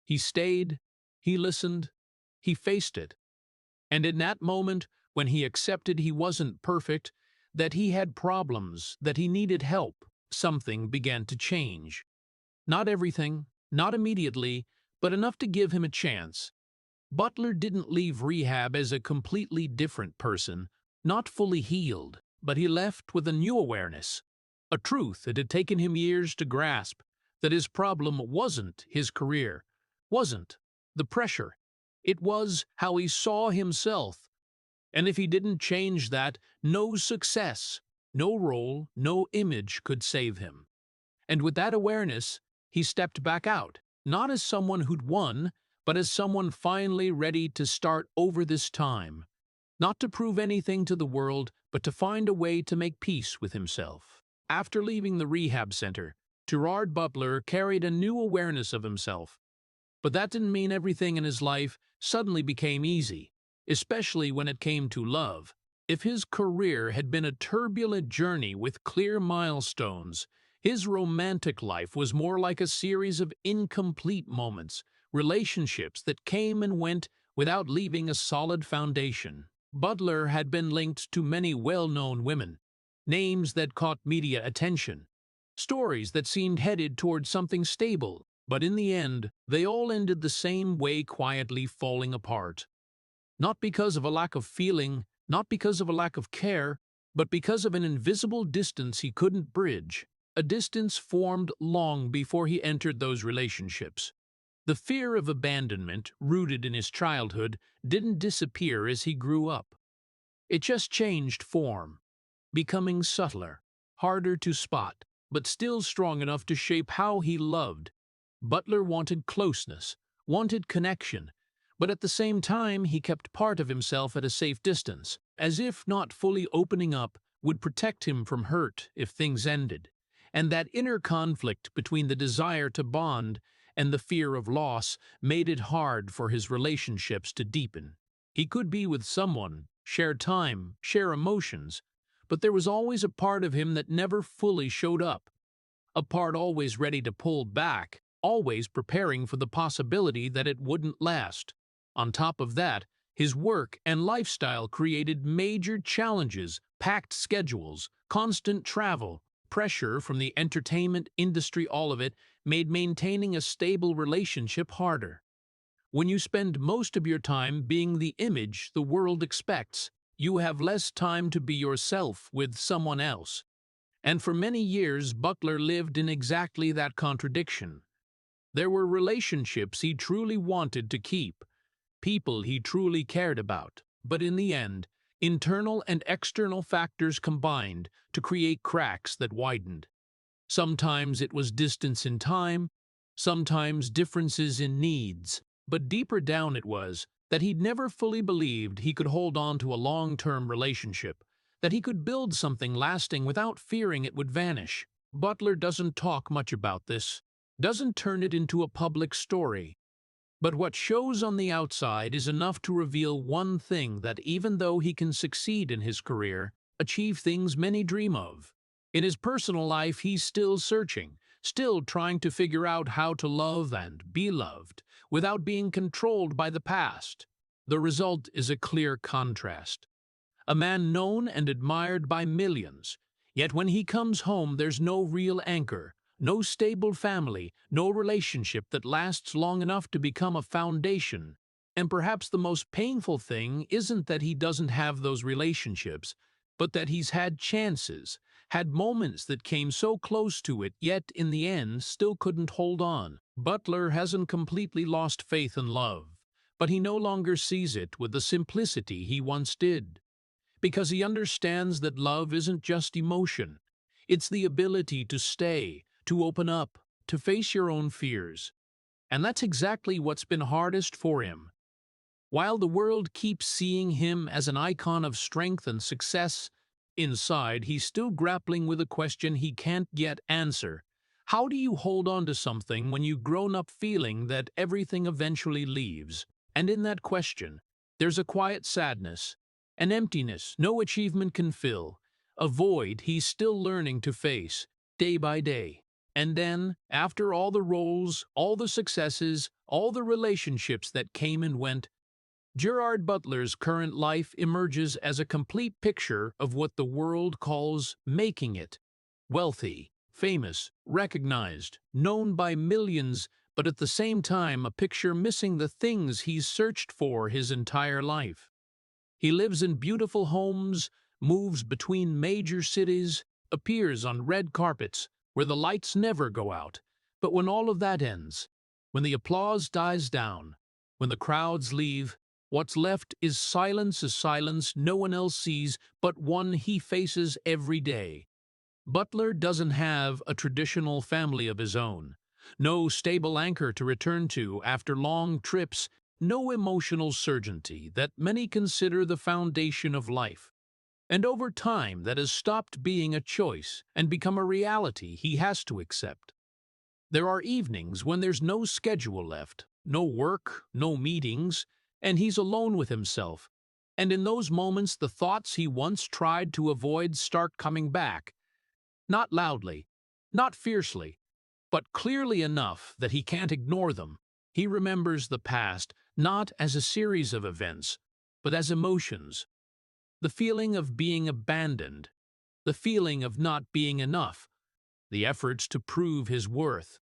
A: He stayed, he listened, he faced it. And in that moment, when he accepted he wasn't perfect, that he had problems, that he needed help, something began to change. Not everything, not immediately, but enough to give him a chance. Butler didn't leave rehab as a completely different person, not fully healed, but he left with a new awareness, a truth it had taken him years to grasp, that his problem wasn't his career, wasn't the pressure. It was how he saw himself. And if he didn't change that, no success, no role, no image could save him. And with that awareness, he stepped back out, not as someone who'd won, but as someone finally ready to start over this time. Not to prove anything to the world, but to find a way to make peace with himself. After leaving the rehab center, Gerard Butler carried a new awareness of himself. But that didn't mean everything in his life suddenly became easy, especially when it came to love. If his career had been a turbulent journey with clear milestones, his romantic life was more like a series of incomplete moments, relationships that came and went without leaving a solid foundation. Butler had been linked to many well-known women, names that caught media attention, stories that seemed headed toward something stable, but in the end, they all ended the same way, quietly falling apart. Not because of a lack of feeling, not because of a lack of care, but because of an invisible distance he couldn't bridge, a distance formed long before he entered those relationships. The fear of abandonment, rooted in his childhood, didn't disappear as he grew up. It just changed form, becoming subtler, harder to spot, but still strong enough to shape how he loved. Butler wanted closeness, wanted connection, but at the same time he kept part of himself at a safe distance, as if not fully opening up would protect him from hurt if things ended. And that inner conflict between the desire to bond and the fear of loss made it hard for his relationships to deepen. He could be with someone, share time, share emotions, but there was always a part of him that never fully showed up, a part always ready to pull back, always preparing for the possibility that it wouldn't last. On top of that, his work and lifestyle created major challenges, packed schedules, constant travel, pressure from the entertainment industry, all of it made maintaining a stable relationship harder. When you spend most of your time being the image the world expects, you have less time to be yourself with someone else. And for many years, Butler lived in exactly that contradiction. There were relationships he truly wanted to keep, people he truly cared about, but in the end, internal and external factors combined to create cracks that widened. Sometimes it was distance in time, sometimes differences in needs, but deeper down it was that he'd never fully believed he could hold on to a long-term relationship, that he could build something lasting without fearing it would vanish. Butler doesn't talk much about this, doesn't turn it into a public story. But what shows on the outside is enough to reveal one thing, that even though he can succeed in his career, achieve things many dream of, in his personal life he's still searching, still trying to figure out how to love and be loved without being controlled by the past. The result is a clear contrast. A man known and admired by millions, yet when he comes home there's no real anchor, no stable family, no relationship that lasts long enough to become a foundation. And perhaps the most painful thing isn't that he doesn't have those relationships, but that he's had chances, had moments that came so close to it, yet in the end still couldn't hold on. Butler hasn't completely lost faith in love, but he no longer sees it with the simplicity he once did, because he understands that love isn't just emotion. It's the ability to stay, to open up, to face your own fears. And that's exactly what's been hardest for him. While the world keeps seeing him as an icon of strength and success, inside he's still grappling with a question he can't yet answer. How do you hold on to something when you've grown up feeling that everything eventually leaves? And in that question, there's a quiet sadness, an emptiness no achievement can fill, a void he's still learning to face, day by day. And then, after all the roles, all the successes, all the relationships that came and went, Gerard Butler's current life emerges as a complete picture of what the world calls making it. Wealthy, famous, recognized, known by millions, but at the same time a picture missing the things he's searched for his entire life. He lives in beautiful homes, moves between major cities, appears on red carpets where the lights never go out. But when all of that ends, when the applause dies down, when the crowds leave, what's left is silence, a silence no one else sees but one he faces every day. Butler doesn't have a traditional family of his own, no stable anchor to return to after long trips, no emotional certainty that many consider the foundation of life. And over time, that has stopped being a choice and become a reality he has to accept. There are evenings when there's no schedule left, no work, no meetings, and he's alone with himself. And in those moments, the thoughts he once tried to avoid start coming back. Not loudly, not fiercely, but clearly enough that he can't ignore them. He remembers the past not as a series of events, but as emotions. The feeling of being abandoned, the feeling of not being enough, the efforts to prove his worth,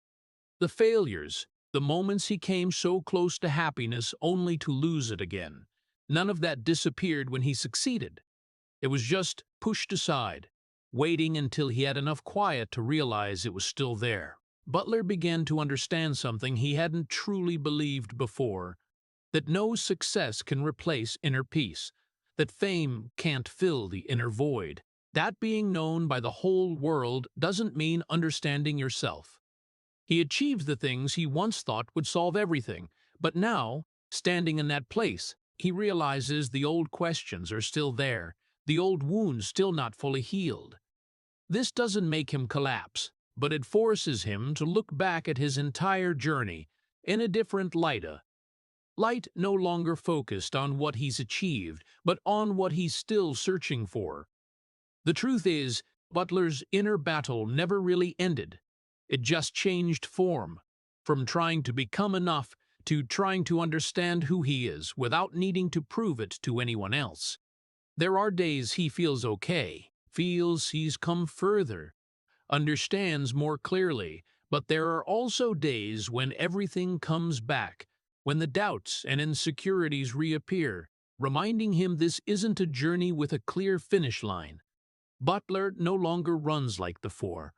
A: the failures, the moments he came so close to happiness only to lose it again. None of that disappeared when he succeeded. It was just pushed aside, waiting until he had enough quiet to realize it was still there. Butler began to understand something he hadn't truly believed before, that no success can replace inner peace, that fame can't fill the inner void. That being known by the whole world doesn't mean understanding yourself. He achieved the things he once thought would solve everything, but now, standing in that place, he realizes the old questions are still there, the old wounds still not fully healed. This doesn't make him collapse, but it forces him to look back at his entire journey in a different light no longer focused on what he's achieved, but on what he's still searching for. The truth is, Butler's inner battle never really ended. It just changed form, from trying to become enough to trying to understand who he is without needing to prove it to anyone else. There are days he feels okay, feels he's come further, understands more clearly, but there are also days when everything comes back, when the doubts and insecurities reappear, reminding him this isn't a journey with a clear finish line. Butler no longer runs like before,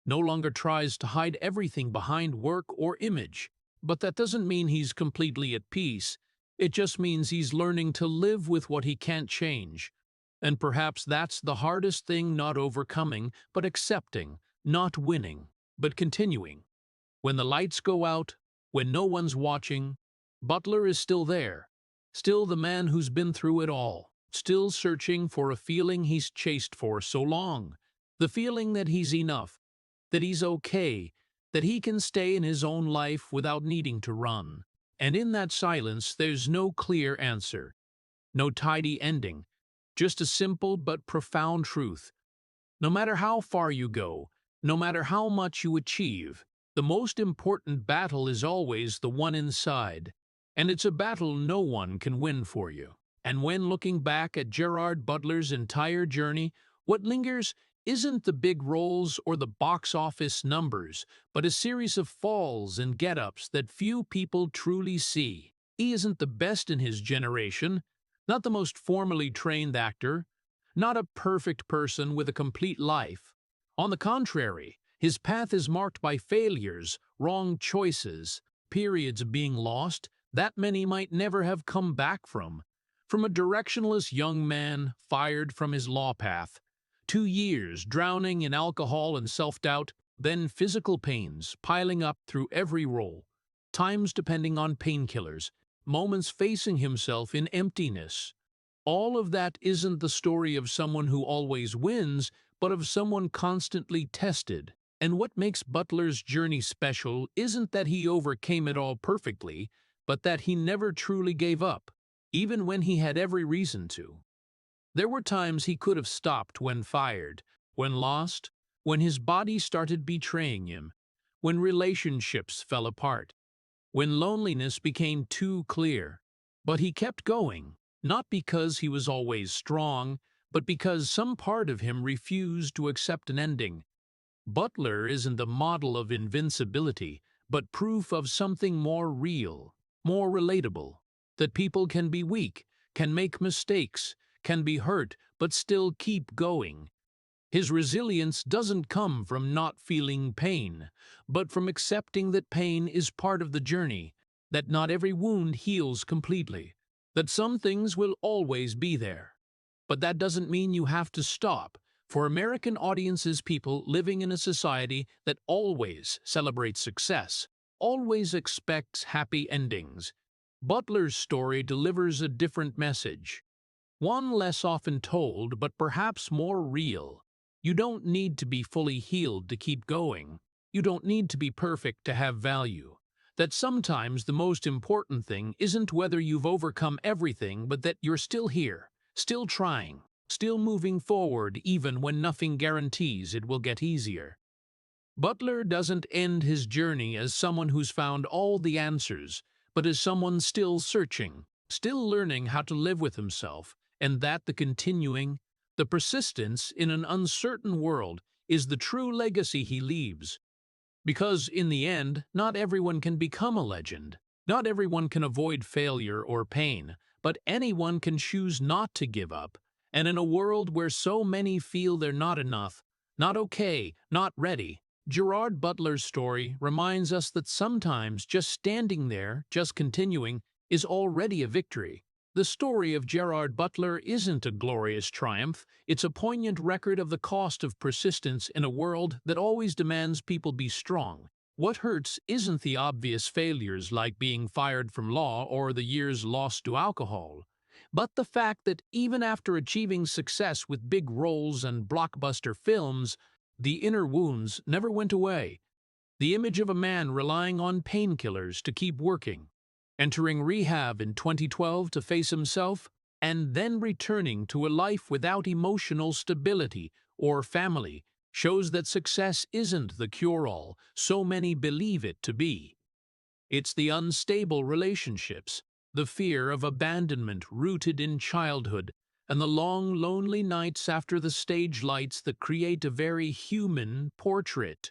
A: no longer tries to hide everything behind work or image. But that doesn't mean he's completely at peace. It just means he's learning to live with what he can't change. And perhaps that's the hardest thing, not overcoming, but accepting, not winning, but continuing. When the lights go out, when no one's watching, Butler is still there, still the man who's been through it all, still searching for a feeling he's chased for so long, the feeling that he's enough, that he's okay, that he can stay in his own life without needing to run. And in that silence, there's no clear answer, no tidy ending, just a simple but profound truth. No matter how far you go, no matter how much you achieve, the most important battle is always the one inside. And it's a battle no one can win for you. And when looking back at Gerard Butler's entire journey, what lingers isn't the big roles or the box office numbers, but a series of falls and get-ups that few people truly see. He isn't the best in his generation, not the most formally trained actor, not a perfect person with a complete life. On the contrary, his path is marked by failures, wrong choices, periods of being lost that many might never have come back from. From a directionless young man fired from his law path, 2 years drowning in alcohol and self-doubt, then physical pains piling up through every role, times depending on painkillers, moments facing himself in emptiness. All of that isn't the story of someone who always wins, but of someone constantly tested. And what makes Butler's journey special isn't that he overcame it all perfectly, but that he never truly gave up, even when he had every reason to. There were times he could have stopped when fired, when lost, when his body started betraying him, when relationships fell apart, when loneliness became too clear. But he kept going, not because he was always strong, but because some part of him refused to accept an ending. Butler isn't a model of invincibility, but proof of something more real, more relatable, that people can be weak, can make mistakes, can be hurt, but still keep going. His resilience doesn't come from not feeling pain, but from accepting that pain is part of the journey, that not every wound heals completely, that some things will always be there. But that doesn't mean you have to stop. For American audiences, people living in a society that always celebrates success, always expects happy endings, Butler's story delivers a different message. One less often told, but perhaps more real. You don't need to be fully healed to keep going. You don't need to be perfect to have value. That sometimes the most important thing isn't whether you've overcome everything, but that you're still here, still trying, still moving forward even when nothing guarantees it will get easier. Butler doesn't end his journey as someone who's found all the answers, but as someone still searching, still learning how to live with himself, and that the continuing, the persistence in an uncertain world is the true legacy he leaves. Because in the end, not everyone can become a legend. Not everyone can avoid failure or pain, but anyone can choose not to give up. And in a world where so many feel they're not enough, not okay, not ready, Gerard Butler's story reminds us that sometimes just standing there, just continuing, is already a victory. The story of Gerard Butler isn't a glorious triumph, it's a poignant record of the cost of persistence in a world that always demands people be strong. What hurts isn't the obvious failures like being fired from law or the years lost to alcohol, but the fact that even after achieving success with big roles and blockbuster films, the inner wounds never went away. The image of a man relying on painkillers to keep working, entering rehab in 2012 to face himself, and then returning to a life without emotional stability or family, shows that success isn't the cure-all so many believe it to be. It's the unstable relationships, the fear of abandonment rooted in childhood, and the long, lonely nights after the stage lights that create a very human portrait.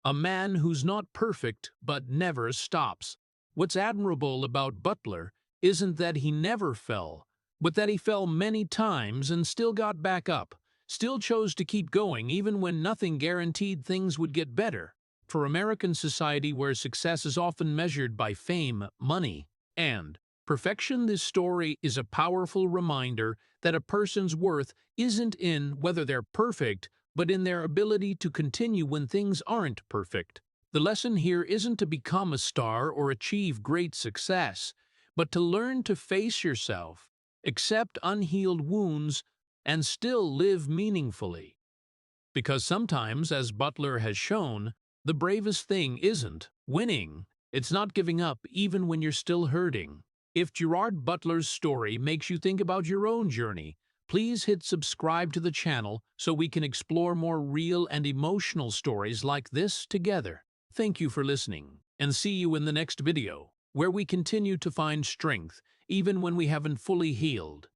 A: A man who's not perfect but never stops. What's admirable about Butler isn't that he never fell, but that he fell many times and still got back up, still chose to keep going even when nothing guaranteed things would get better. For American society, where success is often measured by fame, money, and perfection, this story is a powerful reminder that a person's worth isn't in whether they're perfect, but in their ability to continue when things aren't perfect. The lesson here isn't to become a star or achieve great success, but to learn to face yourself, accept unhealed wounds, and still live meaningfully. Because sometimes, as Butler has shown, the bravest thing isn't winning, it's not giving up even when you're still hurting. If Gerard Butler's story makes you think about your own journey, please hit subscribe to the channel so we can explore more real and emotional stories like this together. Thank you for listening, and see you in the next video, where we continue to find strength even when we haven't fully healed.